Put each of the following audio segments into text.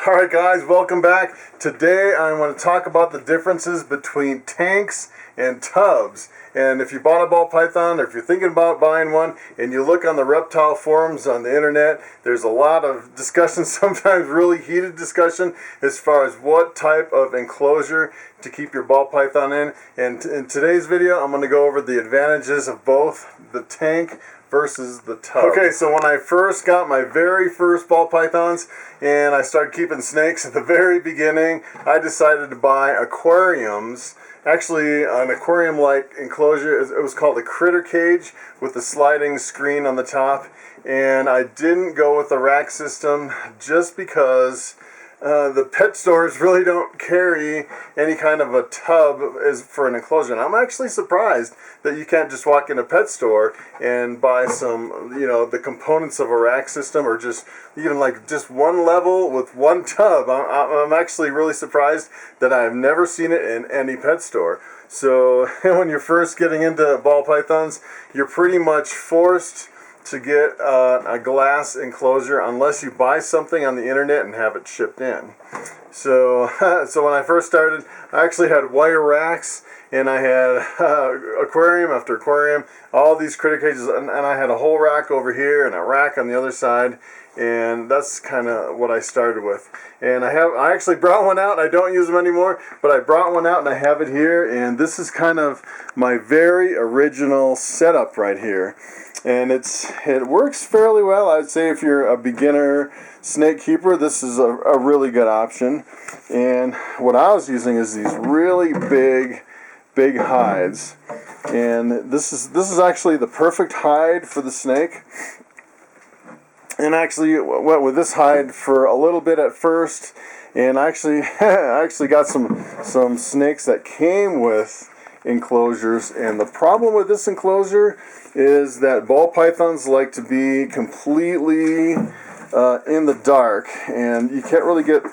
Alright guys, welcome back. Today I want to talk about the differences between tanks and tubs. And if you bought a ball python, or if you're thinking about buying one, and you look on the reptile forums on the internet, there's a lot of discussion, sometimes really heated discussion, as far as what type of enclosure to keep your ball python in. And in today's video, I'm going to go over the advantages of both the tank versus the tub. Okay, so when I first got my very first ball pythons and I started keeping snakes at the very beginning, I decided to buy aquariums. Actually, an aquarium-like enclosure. It was called a critter cage with a sliding screen on the top. And I didn't go with the rack system just because the pet stores really don't carry any kind of a tub as for an enclosure. And I'm actually surprised that you can't just walk in a pet store and buy some, the components of a rack system, or just even like just one level with one tub. I'm actually really surprised that I've never seen it in any pet store. So when you're first getting into ball pythons, you're pretty much forced to get a glass enclosure unless you buy something on the internet and have it shipped in. So when I first started, I actually had wire racks, and I had aquarium after aquarium, all these critter cages, and I had a whole rack over here and a rack on the other side, and that's kind of what I started with. And I actually brought one out. I don't use them anymore, but I brought one out and I have it here, and this is kind of my very original setup right here. And it works fairly well. I'd say if you're a beginner snake keeper, this is a really good option. And what I was using is these really big hides. And this is actually the perfect hide for the snake. And actually went with this hide for a little bit at first. And I actually got some snakes that came with enclosures, and the problem with this enclosure is that ball pythons like to be completely in the dark, and you can't really get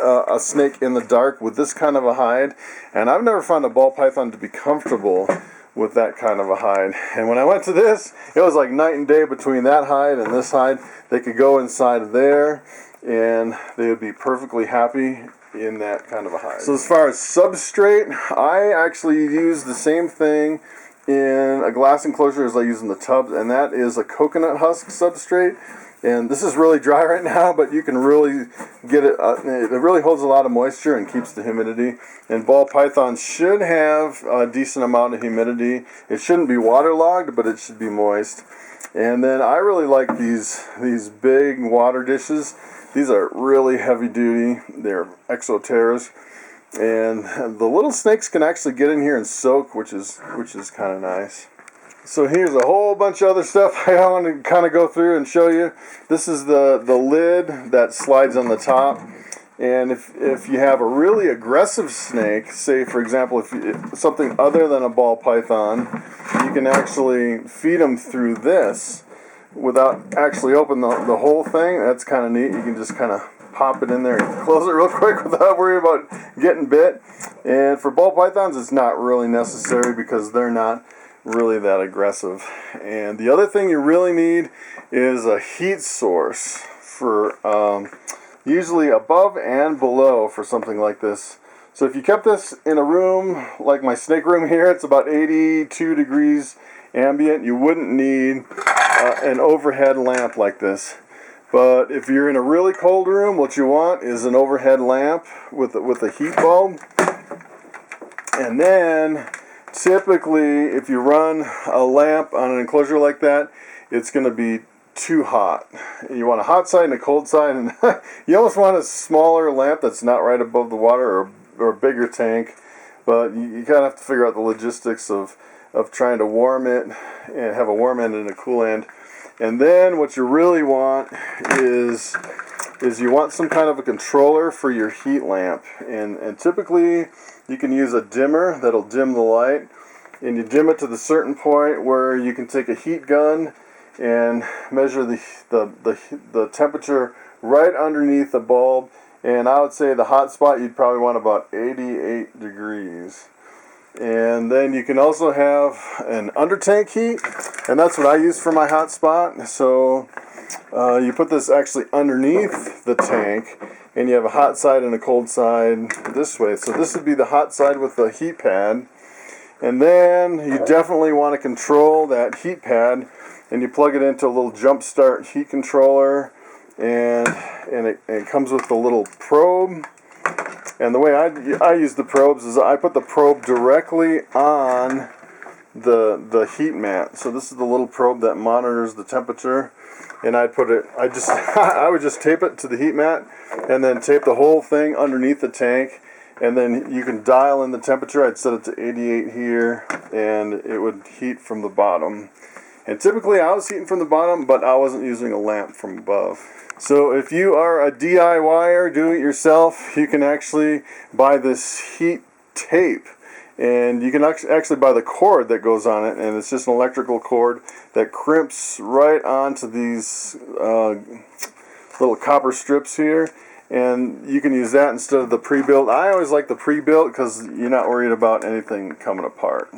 a snake in the dark with this kind of a hide. And I've never found a ball python to be comfortable with that kind of a hide. And when I went to this, it was like night and day between that hide and this hide. They could go inside of there and they would be perfectly happy in that kind of a hide. So as far as substrate, I actually use the same thing in a glass enclosure as I use in the tubs, and that is a coconut husk substrate. And this is really dry right now, but you can really get it, it really holds a lot of moisture and keeps the humidity. And ball pythons should have a decent amount of humidity. It shouldn't be waterlogged, but it should be moist. And then I really like these big water dishes. These are really heavy duty. They're exoteras, and the little snakes can actually get in here and soak, which is kind of nice. So here's a whole bunch of other stuff I want to kind of go through and show you. This is the lid that slides on the top. And if you have a really aggressive snake, say for example if something other than a ball python, you can actually feed them through this without actually opening the whole thing. That's kind of neat. You can just kind of pop it in there and close it real quick without worrying about getting bit. And for ball pythons, it's not really necessary because they're not really that aggressive. And the other thing you really need is a heat source for usually above and below for something like this. So if you kept this in a room like my snake room here, it's about 82 degrees ambient, you wouldn't need an overhead lamp like this. But if you're in a really cold room, what you want is an overhead lamp with a heat bulb. And then typically if you run a lamp on an enclosure like that, it's going to be too hot. You want a hot side and a cold side, and you almost want a smaller lamp that's not right above the water, or a bigger tank. But you kind of have to figure out the logistics of trying to warm it and have a warm end and a cool end. And then what you really want is you want some kind of a controller for your heat lamp. And typically you can use a dimmer that'll dim the light, and you dim it to the certain point where you can take a heat gun and measure the temperature right underneath the bulb. And I would say the hot spot you'd probably want about 88 degrees. And then you can also have an under tank heat, and that's what I use for my hot spot. So you put this actually underneath the tank, and you have a hot side and a cold side this way. So this would be the hot side with the heat pad. And then you definitely want to control that heat pad, and you plug it into a little jump start heat controller, and it comes with the little probe. And the way I use the probes is I put the probe directly on the heat mat. So this is the little probe that monitors the temperature, and I would just tape it to the heat mat, and then tape the whole thing underneath the tank, and then you can dial in the temperature. I'd set it to 88 here, and it would heat from the bottom. And typically I was heating from the bottom, but I wasn't using a lamp from above. So if you are a DIYer, do it yourself, you can actually buy this heat tape. And you can actually buy the cord that goes on it, and it's just an electrical cord that crimps right onto these little copper strips here. And you can use that instead of the pre-built. I always like the pre-built because you're not worried about anything coming apart.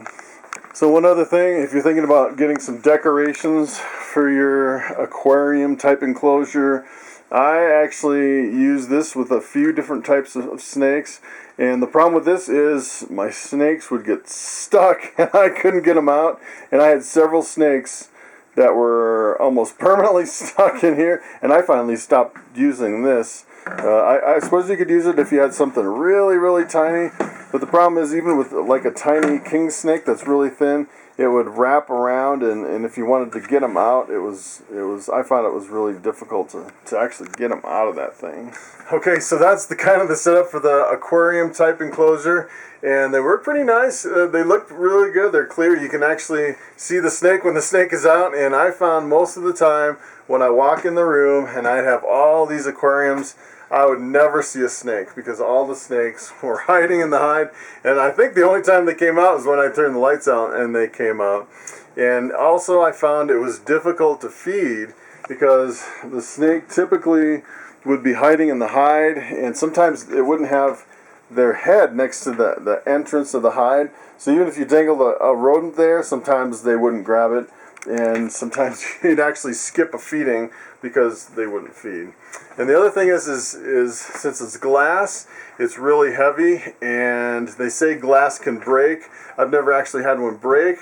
So one other thing, if you're thinking about getting some decorations for your aquarium type enclosure, I actually use this with a few different types of snakes. And the problem with this is my snakes would get stuck and I couldn't get them out. And I had several snakes that were almost permanently stuck in here, and I finally stopped using this. I suppose you could use it if you had something really, really tiny, but the problem is even with like a tiny king snake that's really thin, it would wrap around, and if you wanted to get them out, I found it was really difficult to actually get them out of that thing. Okay, so that's the kind of the setup for the aquarium type enclosure, and they work pretty nice. They look really good. They're clear. You can actually see the snake when the snake is out, and I found most of the time when I walk in the room and I'd have all these aquariums, I would never see a snake because all the snakes were hiding in the hide. And I think the only time they came out was when I turned the lights out and they came out. And also I found it was difficult to feed because the snake typically would be hiding in the hide, and sometimes it wouldn't have their head next to the entrance of the hide. So even if you dangled a rodent there, sometimes they wouldn't grab it. And sometimes you'd actually skip a feeding because they wouldn't feed. And the other thing is since it's glass, it's really heavy, and they say glass can break. I've never actually had one break,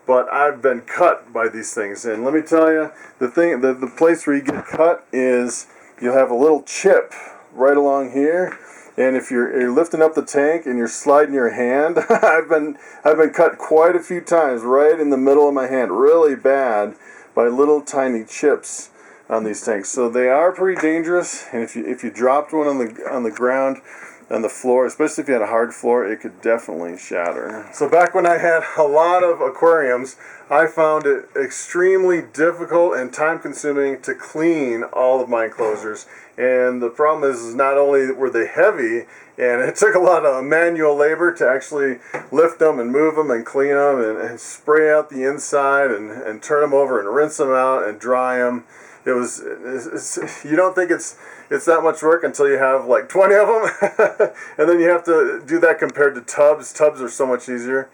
but I've been cut by these things. And let me tell you, the place where you get cut is you'll have a little chip right along here. And if you're lifting up the tank and you're sliding your hand, I've been cut quite a few times right in the middle of my hand, really bad, by little tiny chips on these tanks. So they are pretty dangerous, and if you dropped one on the ground, on the floor, especially if you had a hard floor, it could definitely shatter. So back when I had a lot of aquariums, I found it extremely difficult and time-consuming to clean all of my enclosures. And the problem is not only were they heavy, and it took a lot of manual labor to actually lift them and move them and clean them and spray out the inside and turn them over and rinse them out and dry them. You don't think it's that much work until you have like 20 of them. And then you have to do that compared to tubs. Tubs are so much easier.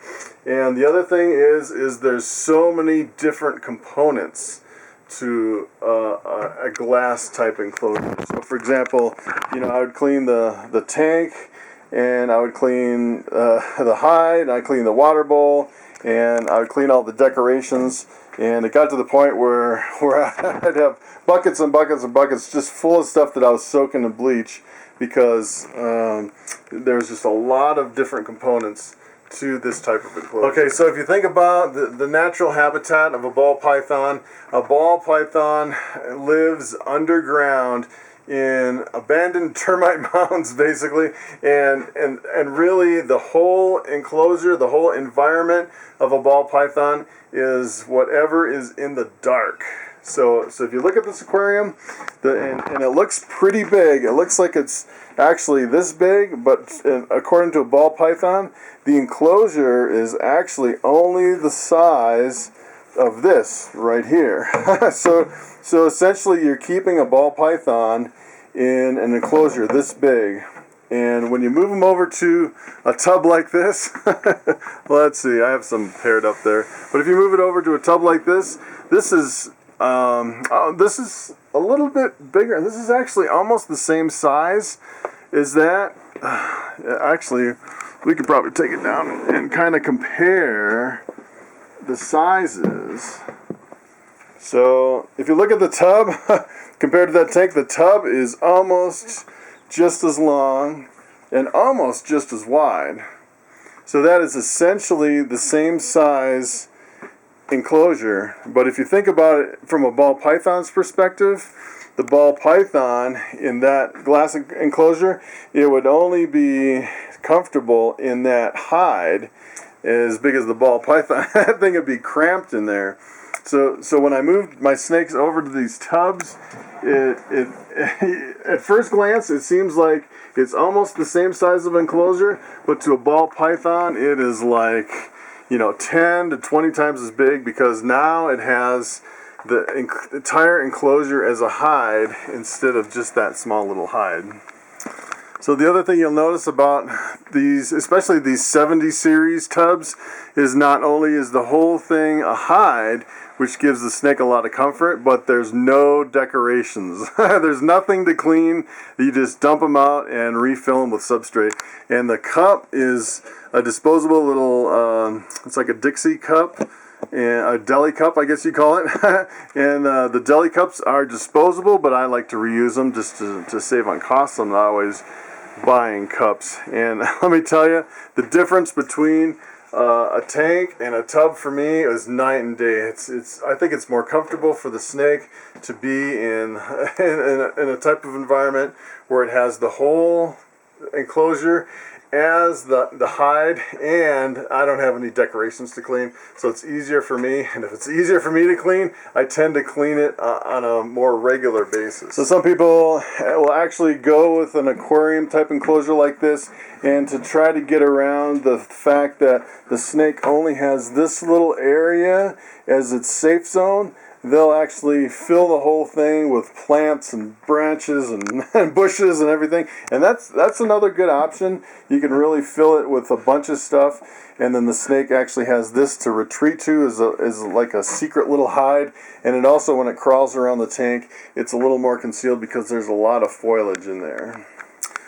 And the other thing is there's so many different components to a glass type enclosure. So for example, I would clean the tank, and I would clean the hide, and I'd clean the water bowl, and I would clean all the decorations. And it got to the point where I'd have buckets and buckets and buckets just full of stuff that I was soaking in bleach, because there's just a lot of different components to this type of enclosure. Okay, so if you think about the natural habitat of a ball python lives underground in abandoned termite mounds, basically, and really the whole enclosure, the whole environment of a ball python is whatever is in the dark. So if you look at this aquarium, and it looks pretty big. It looks like it's actually this big, but according to a ball python, the enclosure is actually only the size of this right here. So essentially you're keeping a ball python in an enclosure this big. And when you move them over to a tub like this, let's see, I have some paired up there. But if you move it over to a tub like this, this is This is a little bit bigger. This is actually almost the same size as that. Actually, we could probably take it down and kind of compare the sizes. So if you look at the tub compared to that tank, the tub is almost just as long and almost just as wide. So that is essentially the same size enclosure. But if you think about it from a ball python's perspective, the ball python in that glass enclosure, it would only be comfortable in that hide as big as the ball python. That thing would be cramped in there. So when I moved my snakes over to these tubs, at first glance it seems like it's almost the same size of enclosure, but to a ball python it is like 10 to 20 times as big, because now it has the entire enclosure as a hide instead of just that small little hide. So the other thing you'll notice about these, especially these 70 series tubs, is not only is the whole thing a hide, which gives the snake a lot of comfort, but there's no decorations. There's nothing to clean. You just dump them out and refill them with substrate. And the cup is a disposable little, it's like a Dixie cup, and a deli cup, I guess you call it. And the deli cups are disposable, but I like to reuse them just to save on costs. I'm not always buying cups. And let me tell you, the difference between a tank and a tub for me is night and day. I think it's more comfortable for the snake to be in a type of environment where it has the whole enclosure as the hide, and I don't have any decorations to clean, so it's easier for me. And if it's easier for me to clean, I tend to clean it on a more regular basis. So some people will actually go with an aquarium type enclosure like this, and to try to get around the fact that the snake only has this little area as its safe zone, they'll actually fill the whole thing with plants and branches and bushes and everything. And that's another good option. You can really fill it with a bunch of stuff, and then the snake actually has this to retreat to as like a secret little hide. And it also, when it crawls around the tank, it's a little more concealed because there's a lot of foliage in there.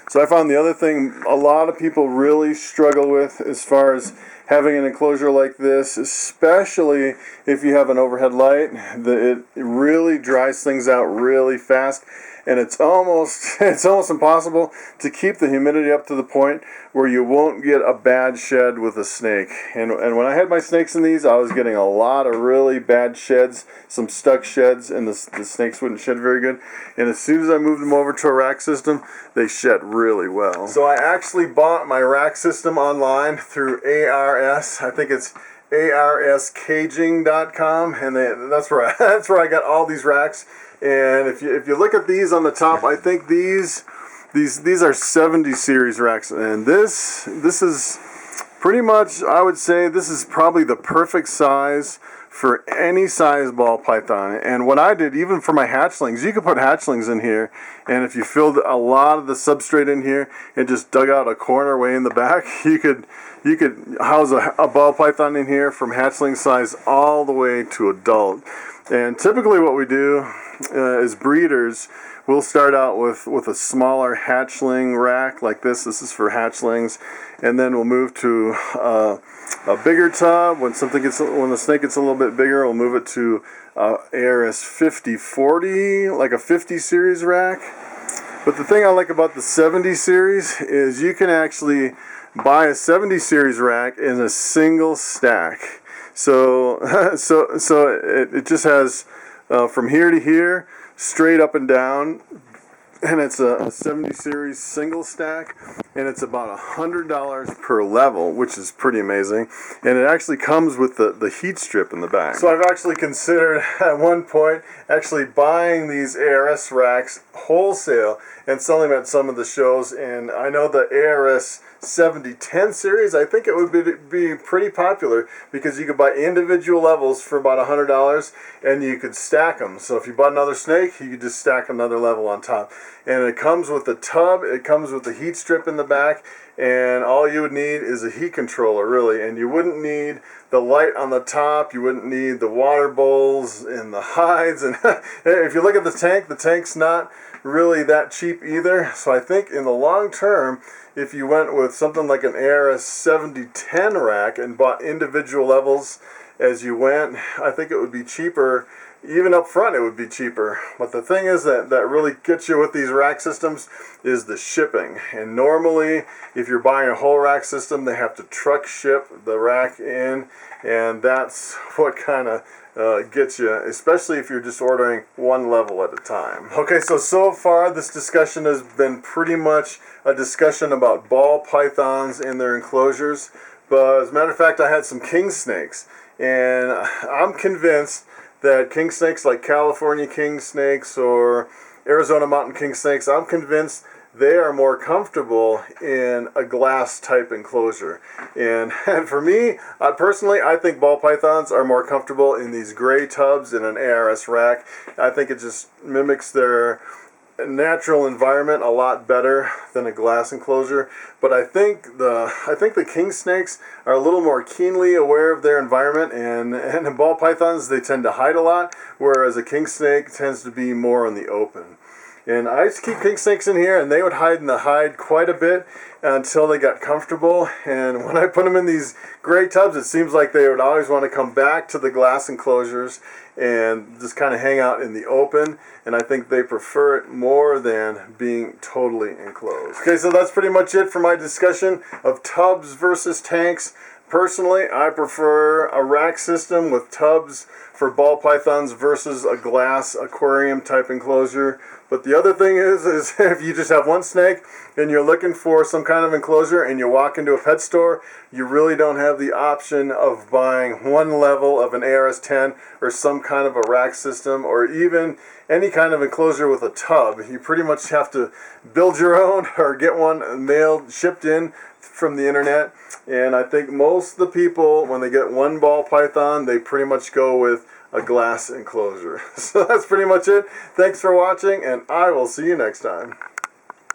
So I found the other thing a lot of people really struggle with as far as having an enclosure like this, especially if you have an overhead light, it really dries things out really fast, and it's almost impossible to keep the humidity up to the point where you won't get a bad shed with a snake. And when I had my snakes in these, I was getting a lot of really bad sheds, some stuck sheds, and the snakes wouldn't shed very good. And as soon as I moved them over to a rack system, they shed really well. So I actually bought my rack system online through ARS. I think it's arscaging.com, and that's where I got all these racks. And if you look at these on the top, I think these are 70 series racks, and this is pretty much, I would say, this is probably the perfect size for any size ball python. And what I did, even for my hatchlings, you could put hatchlings in here, and if you filled a lot of the substrate in here and just dug out a corner way in the back, you could house a ball python in here from hatchling size all the way to adult. And typically what we do as breeders, we'll start out with a smaller hatchling rack like this. This is for hatchlings, and then we'll move to a bigger tub. When the snake gets a little bit bigger, we'll move it to ARS 5040, like a 50 series rack. But the thing I like about the 70 series is you can actually buy a 70 series rack in a single stack. So it just has from here to here, straight up and down, and it's a 70 series single stack, and it's about $100 per level, which is pretty amazing. And it actually comes with the heat strip in the back. So I've actually considered at one point actually buying these ARS racks wholesale and selling them at some of the shows. And I know the ARS 7010 series, I think it would be pretty popular because you could buy individual levels for about $100 and you could stack them. So if you bought another snake, you could just stack another level on top. and it comes with the tub, it comes with the heat strip in the back, and all you would need is a heat controller, really. And you wouldn't need the light on the top, you wouldn't need the water bowls and the hides. And if you look at the tank's not really that cheap either. So I think in the long term, if you went with something like an ARS 7010 rack and bought individual levels as you went, I think it would be cheaper. Even up front it would be cheaper. But the thing is that really gets you with these rack systems is the shipping. And normally if you're buying a whole rack system, they have to truck ship the rack in, and that's what kind of gets you, especially if you're just ordering one level at a time. Okay, so far this discussion has been pretty much a discussion about ball pythons and their enclosures. But as a matter of fact, I had some king snakes, and I'm convinced that king snakes like California king snakes or Arizona mountain king snakes, I'm convinced they are more comfortable in a glass type enclosure. And for me, personally, I think ball pythons are more comfortable in these gray tubs in an ARS rack. I think it just mimics their natural environment a lot better than a glass enclosure. But I think the king snakes are a little more keenly aware of their environment, and in ball pythons they tend to hide a lot, whereas a king snake tends to be more in the open. And I used to keep king snakes in here, and they would hide in the hide quite a bit until they got comfortable. And when I put them in these gray tubs, it seems like they would always want to come back to the glass enclosures and just kind of hang out in the open. And I think they prefer it more than being totally enclosed. Okay, so that's pretty much it for my discussion of tubs versus tanks. Personally, I prefer a rack system with tubs for ball pythons versus a glass aquarium type enclosure. But the other thing is if you just have one snake and you're looking for some kind of enclosure and you walk into a pet store, you really don't have the option of buying one level of an ARS 10 or some kind of a rack system or even any kind of enclosure with a tub. You pretty much have to build your own or get one mailed, shipped in from the internet. And I think most of the people, when they get one ball python, they pretty much go with a glass enclosure. So that's pretty much it. Thanks for watching, and I will see you next time.